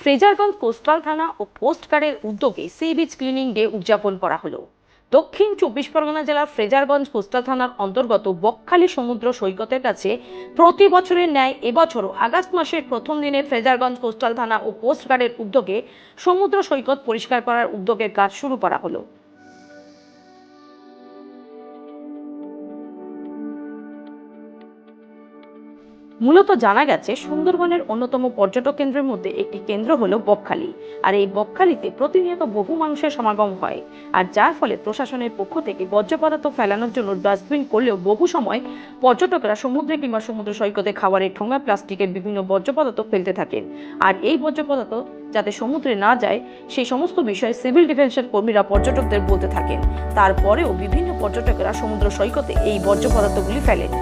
Fraserganj coastal থানা ও কোস্টগার্ডের উদ্যোগে sea beach cleaning day উদযাপন করা হলো। দক্ষিণ 24 পরগনা জেলার ফ্রেজারগঞ্জ কোস্টাল থানার অন্তর্গত বকখালি সমুদ্র সৈকতের কাছে প্রতি বছরের ন্যায় এবছরও আগস্ট মাসের প্রথম দিনে ফ্রেজারগঞ্জ কোস্টাল থানা ও কোস্টগার্ডের উদ্যোগে সমুদ্র সৈকত পরিষ্কার করার উদ্যোগের কাজ শুরু করা হলো। মূলত জানা গেছে সুন্দরবনের অন্যতম পর্যটক কেন্দ্রের মধ্যে একটি কেন্দ্র হলো বকখালি। আর এই বকখালিতে প্রতিনিয়ত বহু মানুষের সমাগম হয়, আর যার ফলে প্রশাসনের পক্ষ থেকে বর্জ্য পদার্থ ফেলানোর জন্য ডাস্টবিন করলেও বহু সময় পর্যটকরা সমুদ্রে কিংবা সমুদ্র সৈকতে খাবারের ঠোঙা, প্লাস্টিকের বিভিন্ন বর্জ্য পদার্থ ফেলতে থাকেন। আর এই বর্জ্য পদার্থ যাতে সমুদ্রে না যায় সেই সমস্ত বিষয়ে সিভিল ডিফেন্সের কর্মীরা পর্যটকদের বলতে থাকেন। তারপরেও বিভিন্ন পর্যটকেরা সমুদ্র সৈকতে এই বর্জ্য পদার্থগুলি ফেলেন।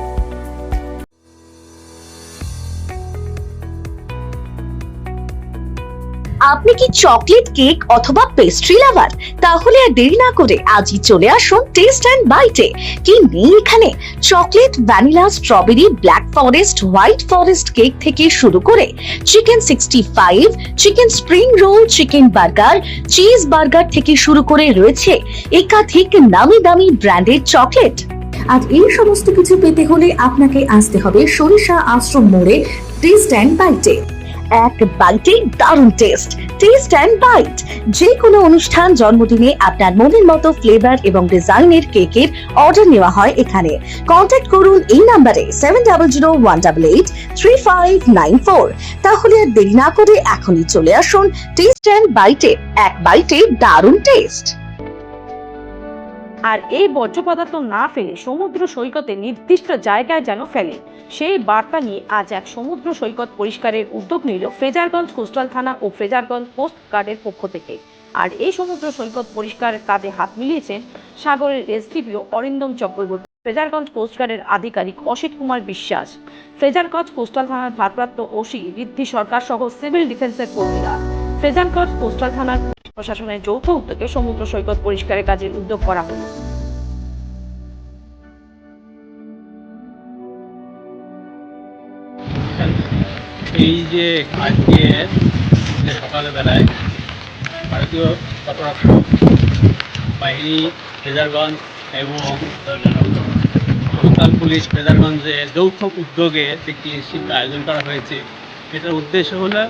আপনি কি চকলেট, কেক অথবা পেস্ট্রি লাভার? তাহলে আর দেরি না করে আজই চলে আসুন টেস্ট এন্ড বাইটে। কি নেই এখানে? Chocolate, vanilla, strawberry, black forest, white forest cake থেকে শুরু করে chicken 65, chicken spring roll, chicken burger, cheese burger থেকে শুরু করে রয়েছে একাধিক নামি দামি ব্র্যান্ডের চকলেট। আর এই সমস্ত কিছু পেতে হলে আপনাকে আসতে হবে সরিষা আশ্রম মোড়ে টেস্ট এন্ড বাইটে। এক বাইটে দারুণ টেস্ট। টেস্ট এন্ড বাইট যে কোনো অনুষ্ঠান, জন্মদিনে আপনার মনের মতো ফ্লেভার এবং ডিজাইনের কেকের অর্ডার নেওয়া হয় এখানে। কন্ট্যাক্ট করুন এই নাম্বারে 7001883594। তাহলে আর দেরি না করে এখনই চলে আসুন টেস্ট এন্ড বাইটে। এক বাইটে দারুণ টেস্ট। আর এই বর্জ্য পদার্থ না ফেলে সমুদ্র সৈকতে নির্দিষ্ট জায়গায় যেন ফেলে, সেই বার্তা নিয়ে আজ এক সমুদ্র সৈকত পরিষ্কারের উদ্যোগ নিল ফ্রেজারগঞ্জ কোস্টাল থানা ও ফ্রেজারগঞ্জ কোস্ট গার্ডের পক্ষ থেকে। আর এই সমুদ্র সৈকত পরিষ্কারের কাজে হাত মিলিয়েছেন সাগরের এসডিপিও অরিন্দম চক্রবর্তী, ফ্রেজারগঞ্জ কোস্ট গার্ডের আধিকারিক অসিত কুমার বিশ্বাস, ফ্রেজারগঞ্জ কোস্টাল থানার ভারপ্রাপ্ত ওসি ঋদ্ধি সরকার সহ সিভিল ডিফেন্সের কর্মীরা। ফ্রেজারগঞ্জ কোস্টাল থানার প্রশাসনের যৌথ উদ্যোগে সমুদ্র সৈকত পরিষ্কারের কাজের উদ্যোগ করা হলো। এই যে আজকে সকালবেলায় ভারতীয় তটরক্ষক বাহিনী ফ্রেজারগঞ্জ এবং কোস্টাল পুলিশ ফ্রেজারগঞ্জের যৌথ উদ্যোগে একটি ক্লিনশিপ আয়োজন করা হয়েছে। এটার উদ্দেশ্য হলো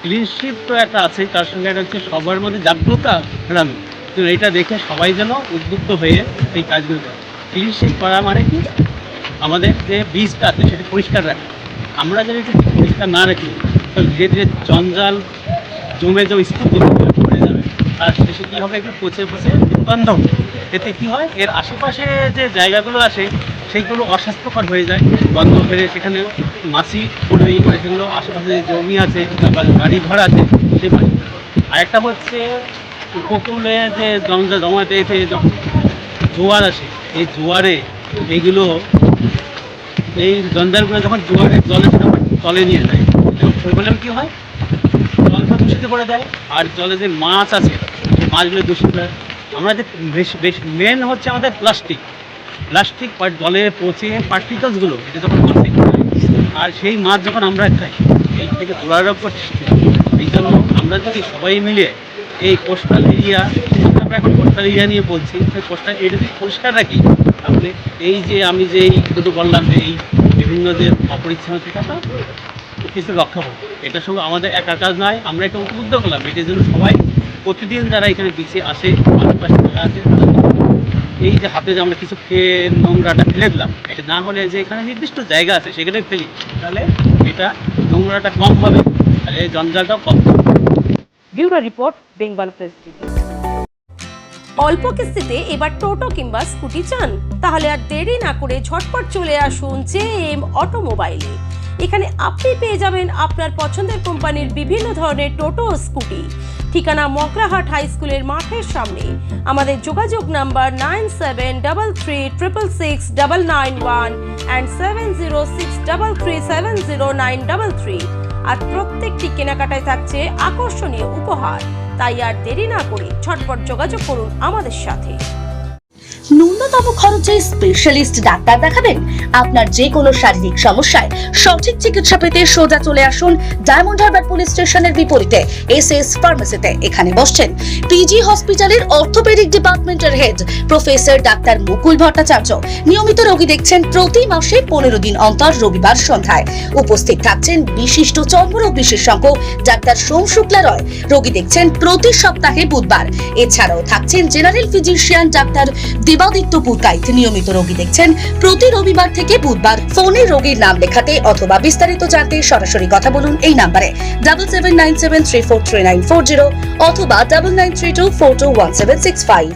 ক্লিনশিপ তো একটা আছে, তার সঙ্গে একটা হচ্ছে সবার মধ্যে জাগ্রতা ফেরানো। তো এটা দেখে সবাই যেন উদ্বুদ্ধ হয়ে এই কাজগুলো করে। ক্লিনশিপ করা মানে কি, আমাদের যে বীজটা আছে সেটা পরিষ্কার রাখা। আমরা যদি একটু পরিষ্কার না রাখি তো ধীরে ধীরে জঞ্জাল জমে যে স্তূপ পড়ে যাবে, আর শেষে কী হবে, একটু পচে পচে বন্ধ হবে। এতে কী হয়, এর আশেপাশে যে জায়গাগুলো আছে সেইগুলো অস্বাস্থ্যকর হয়ে যায়, বন্ধ হয়ে সেখানে মাছি পড়বে, সেগুলো আশেপাশে যে জমি আছে বা বাড়ি ঘর আছে সেই বাড়ি। আরেকটা হচ্ছে উপকূলে যে জঞ্জাল জমাতে এসে যখন জোয়ার আসে, এই জোয়ারে এইগুলো এই জঞ্জালগুলো যখন জোয়ারের জলে তলে নিয়ে যায়, ওইগুলো কী হয়, জলটা দূষিত করে দেয়। আর জলে যে মাছ আছে সেই মাছগুলো দূষিত হয়। আমরা যে বেশ মেন হচ্ছে আমাদের প্লাস্টিক জলে পচে পার্টিকেলসগুলো এটা যখন পচে, আর সেই মাছ যখন আমরা খাই এই থেকে দুরারোগ্য সৃষ্টি হয়। এই জন্য আমরা যদি সবাই মিলে এই কোস্টাল এরিয়া, আমরা এখন কোস্টাল এরিয়া নিয়ে বলছি, সেই কোস্টাল এরিয়া যদি পরিষ্কার রাখি তাহলে এই যে আমি যে এই দুটো বললাম যে এই বিভিন্ন যে অপরিচ্ছন্নতা কিছু রক্ষা পাবো। এটার সঙ্গে আমাদের একার কাজ নয়, আমরা একটা উদ্যোগ করলাম। এটার জন্য সবাই প্রতিদিন যারা এখানে বিচে আসে, আশেপাশে যারা আছে, এই যে হাতে যে আমরা কিছু খেয়ে নোংরাটা ফেলে দিলাম, এটা না হলে যে এখানে নির্দিষ্ট জায়গা আছে সেখানে ফেলি, তাহলে এটা নোংরাটা কম হবে আর এই জঞ্জালটাও কম হবে। Bureau report, Bengal press TV. অল্প কিস্তিতে এবার টোটো কিংবা স্কুটি চান? তাহলে আর দেরি না করে ঝটপট চলে আসুন জেএম অটোমোবাইলে। এখানে আপনি পেয়ে যাবেন আপনার পছন্দের কোম্পানির বিভিন্ন ধরনের টোটো ও স্কুটি। ঠিকানা মগরাহাট হাই স্কুলের মাঠের সামনে। আমাদের যোগাযোগ নাম্বার 9733666991 and 7063370933। আর প্রত্যেকটি কেনাকাটায় থাকছে আকর্ষণীয় উপহার। তাই আর দেরি না করে ঝটপট যোগাযোগ করুন আমাদের সাথে। ন্যূনতম খরচে স্পেশালিস্ট ডাক্তার দেখাবেন? আপনার যে কোনো শারীরিক সমস্যায় সঠিক চিকিৎসা পেতে সোজা চলে আসুন ডায়মন্ড হারবার পুলিশ স্টেশনের বিপরীতে এসএস ফার্মেসিতে। এখানে বসছেন পিজি হসপিটালের অর্থোপেডিক ডিপার্টমেন্টের হেড প্রফেসর ডাক্তার মুকুল ভট্টাচার্য। নিয়মিত রোগী দেখছেন প্রতি মাসে 15 দিন অন্তর রবিবার সন্ধ্যায়। উপস্থিত থাকছেন বিশিষ্ট চর্মরোগ বিশেষজ্ঞ ডাক্তার সোম শুক্লা রয়। রোগী দেখছেন প্রতি সপ্তাহে বুধবার। এছাড়াও থাকছেন general physician doctor Debaditya Purkait. নিয়মিত রোগী দেখছেন প্রতি রবিবার থেকে বুধবার। ফোনে রোগীর নাম লেখাতে অথবা বিস্তারিত জানতে সরাসরি কথা বলুন এই নাম্বারে 7797343940 অথবা 9932421765।